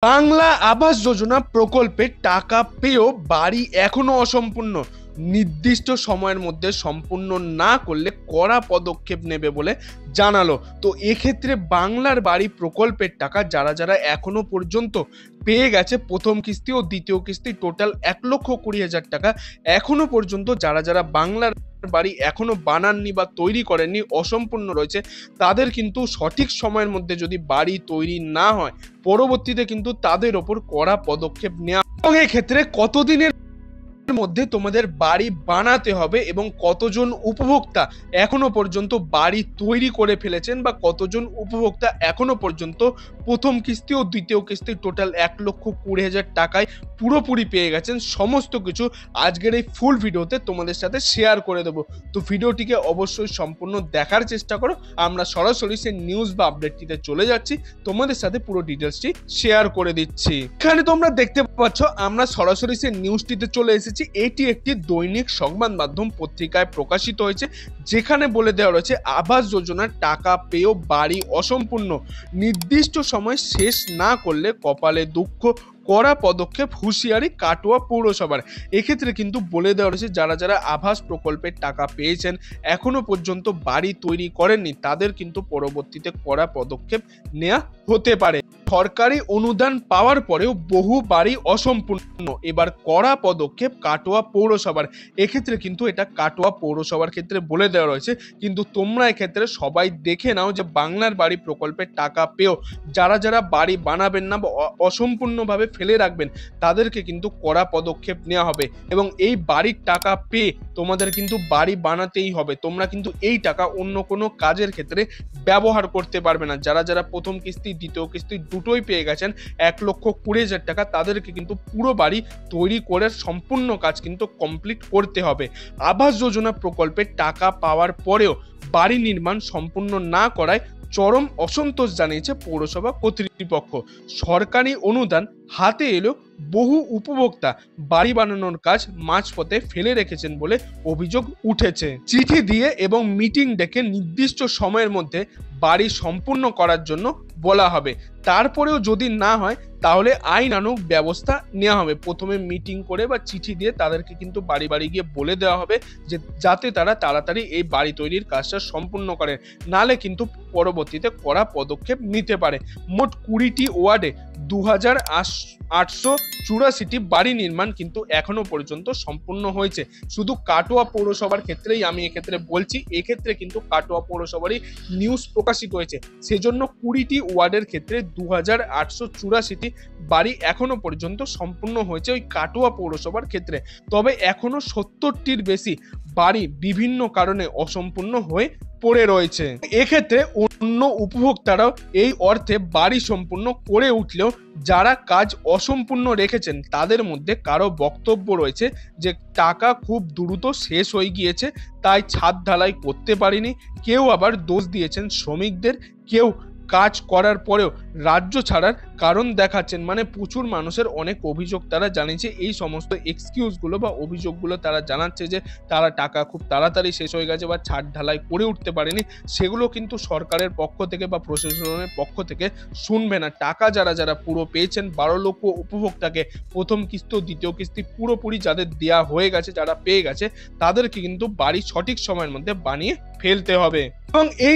বাংলা আবাস যোজনা প্রকল্পে টাকা পেয়েও বাড়ি এখনো অসম্পূর্ণ, নির্দিষ্ট সময়ের মধ্যে সম্পূর্ণ না করলে কড়া পদক্ষেপ নেবে বলে জানালো। তো এক্ষেত্রে বাংলার বাড়ি প্রকল্পের টাকা যারা যারা এখনো পর্যন্ত পেয়ে গেছে প্রথম কিস্তি ও দ্বিতীয় কিস্তি টোটাল 1,20,000 টাকা, এখনো পর্যন্ত যারা যারা বাংলার বাড়ি এখনো বানাননি বা তৈরি করেননি, অসম্পূর্ণ রয়েছে, তাদের কিন্তু সঠিক সময়ের মধ্যে যদি বাড়ি তৈরি না হয় পরবর্তীতে কিন্তু তাদের ওপর কড়া পদক্ষেপ নেওয়া। এবং এক্ষেত্রে কতদিনের মধ্যে তোমাদের বাড়ি বানাতে হবে এবং কতজন উপভোক্তা এখনো পর্যন্ত বাড়ি তৈরি করে ফেলেছেন বা কতজন উপভোক্তা এখনো পর্যন্ত প্রথম কিস্তি ও দ্বিতীয় কিস্তি টোটাল 1,20,000 টাকায় পুরোপুরি পেয়ে গেছেন, সমস্ত কিছু আজকের এই ফুল ভিডিওতে তোমাদের সাথে শেয়ার করে দেবো। তো ভিডিওটিকে অবশ্যই সম্পূর্ণ দেখার চেষ্টা করো। আমরা সরাসরি সেই নিউজ বা আপডেটটিতে চলে যাচ্ছি, তোমাদের সাথে পুরো ডিটেলসটি শেয়ার করে দিচ্ছি। এখানে তোমরা দেখতে পাচ্ছ আমরা সরাসরি সেই নিউজটিতে চলে এসেছি। এটি একটি দৈনিক সংবাদ মাধ্যম পত্রিকায় প্রকাশিত হয়েছে, যেখানে বলে দেওয়া রয়েছে আবাস যোজনার টাকা পেয়েও বাড়ি অসম্পূর্ণ, নির্দিষ্ট সময় শেষ না করলে কপালে দুঃখ, কড়া পদক্ষেপ হুঁশিয়ারি কাটোয়া পৌরসভার। এক্ষেত্রে কিন্তু বলে দেওয়া রয়েছে যারা যারা আবাস প্রকল্পের টাকা পেয়েছেন এখনো পর্যন্ত বাড়ি তৈরি করেননি, তাদের কিন্তু পরবর্তীতে কড়া পদক্ষেপ নেওয়া হতে পারে। সরকারি অনুদান পাওয়ার পরেও বহু বাড়ি অসম্পূর্ণ, এবার কড়া পদক্ষেপ কাটোয়া পৌরসভার। এক্ষেত্রে কিন্তু এটা কাটোয়া পৌরসভার ক্ষেত্রে বলে দেওয়া রয়েছে, কিন্তু তোমরা এক্ষেত্রে সবাই দেখে নাও যে বাংলার বাড়ি প্রকল্পের টাকা পেয়েও যারা যারা বাড়ি বানাবেন না বা অসম্পূর্ণভাবে ফেলে রাখবেন তাদেরকে কিন্তু কড়া পদক্ষেপ নেওয়া হবে। এবং এই বাড়ির টাকা পেয়ে তোমাদের কিন্তু বাড়ি বানাতেই হবে, তোমরা কিন্তু এই টাকা অন্য কোনো কাজের ক্ষেত্রে ব্যবহার করতে পারবে না। যারা যারা প্রথম কিস্তি দ্বিতীয় কিস্তি দুটোই পেয়ে গেছেন 1,20,000 টাকা, তাদেরকে কিন্তু পুরো বাড়ি তৈরি করে সম্পূর্ণ কাজ কিন্তু কমপ্লিট করতে হবে। আবাস যোজনা প্রকল্পের টাকা পাওয়ার পরেও বাড়ি নির্মাণ সম্পূর্ণ না করায় চরম অসন্তোষ জানিয়েছে পৌরসভা কর্তৃপক্ষ। সরকারি অনুদান হাতে এলেও বহু উপভোক্তা বাড়ি বানানোর কাজ মাঝপথে ফেলে রেখেছেন বলে অভিযোগ উঠেছে। চিঠি দিয়ে এবং মিটিং ডেকে নির্দিষ্ট সময়ের মধ্যে বাড়ি সম্পূর্ণ করার জন্য বলা হবে, তারপরেও যদি না হয় তাহলে আইনানুগ ব্যবস্থা নেওয়া হবে। প্রথমে মিটিং করে বা চিঠি দিয়ে তাদেরকে কিন্তু বাড়ি বাড়ি গিয়ে বলে দেওয়া হবে যে যাতে তারা তাড়াতাড়ি এই বাড়ি তৈরির কাজটা সম্পূর্ণ করে, নালে কিন্তু পরবর্তীতে কড়া পদক্ষেপ নিতে পারে। মোট 20টি ওয়ার্ডে 2,884টি বাড়ি নির্মাণ কিন্তু এখনো পর্যন্ত সম্পূর্ণ হয়েছে। শুধু কাটোয়া পৌরসভার ক্ষেত্রেই আমি এক্ষেত্রে বলছি, এক্ষেত্রে কিন্তু কাটোয়া পৌরসভারই নিউজ প্রকাশিত হয়েছে, সেজন্য 20টি ওয়ার্ডের ক্ষেত্রে 2,884টি বাড়ি এখনো পর্যন্ত সম্পূর্ণ হয়েছে ওই কাটোয়া পৌরসভার ক্ষেত্রে। তবে এখনো 70টির বেশি বাড়ি বিভিন্ন কারণে অসম্পূর্ণ হয়ে পড়ে রয়েছে। এক্ষেত্রে অন্য উপভোক্তারাও এই অর্থে বাড়ি সম্পূর্ণ করে উঠলেও যারা কাজ অসম্পূর্ণ রেখেছেন তাদের মধ্যে কারো বক্তব্য রয়েছে যে টাকা খুব দ্রুত শেষ হয়ে গিয়েছে, তাই ছাদ ঢালাই করতে পারিনি। কেউ আবার দোষ দিয়েছেন শ্রমিকদের, কেউ কাজ করার পরেও রাজ্য ছাড়ার কারণ দেখাচ্ছেন। মানে প্রচুর মানুষের অনেক অভিযোগ তারা জানিয়েছে, এই সমস্ত এক্সকিউজগুলো বা অভিযোগগুলো তারা জানাচ্ছে যে তারা টাকা খুব তাড়াতাড়ি শেষ হয়ে গেছে বা ছাদ ঢালাই করে উঠতে পারেনি, সেগুলো কিন্তু সরকারের পক্ষ থেকে বা প্রশাসনের পক্ষ থেকে শুনবে না। টাকা যারা যারা পুরো পেয়েছেন 12 লক্ষ উপভোক্তাকে প্রথম কিস্তি দ্বিতীয় কিস্তি পুরোপুরি যাদের দেওয়া হয়ে গেছে, যারা পেয়ে গেছে, তাদেরকে কিন্তু বাড়ি সঠিক সময়ের মধ্যে বানিয়ে ফেলতে হবে। এবং এই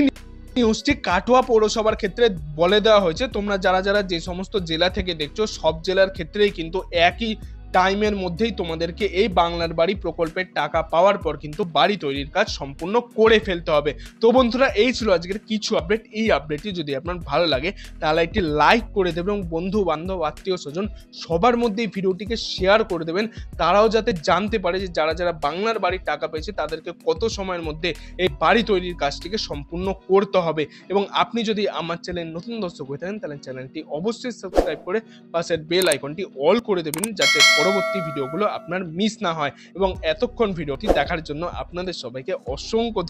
নিউজটি কাটোয়া পৌরসভার ক্ষেত্রে বলে দেওয়া হয়েছে। তোমরা যারা যারা যে সমস্ত জেলা থেকে দেখছো সব জেলার ক্ষেত্রেই কিন্তু একই টাইমের মধ্যেই তোমাদেরকে এই বাংলার বাড়ি প্রকল্পের টাকা পাওয়ার পর কিন্তু বাড়ি তৈরির কাজ সম্পূর্ণ করে ফেলতে হবে। তো বন্ধুরা, এই ছিল আজকের কিছু আপডেট। এই আপডেটটি যদি আপনার ভালো লাগে তাহলে একটি লাইক করে দেবেন এবং বন্ধু বান্ধব আত্মীয় স্বজন সবার মধ্যে এই ভিডিওটিকে শেয়ার করে দেবেন, তারাও যাতে জানতে পারে যে যারা যারা বাংলার বাড়ির টাকা পেয়েছে তাদেরকে কত সময়ের মধ্যে এই বাড়ি তৈরির কাজটিকে সম্পূর্ণ করতে হবে। এবং আপনি যদি আমার চ্যানেল নতুন দর্শক হয়ে থাকেন তাহলে চ্যানেলটি অবশ্যই সাবস্ক্রাইব করে পাশের বেল আইকনটি অল করে দেবেন, যাতে পরবর্তী ভিডিওগুলো আপনার মিস না হয়। এবং এতক্ষণ ভিডিওটি দেখার জন্য আপনাদের সবাইকে অসংখ্য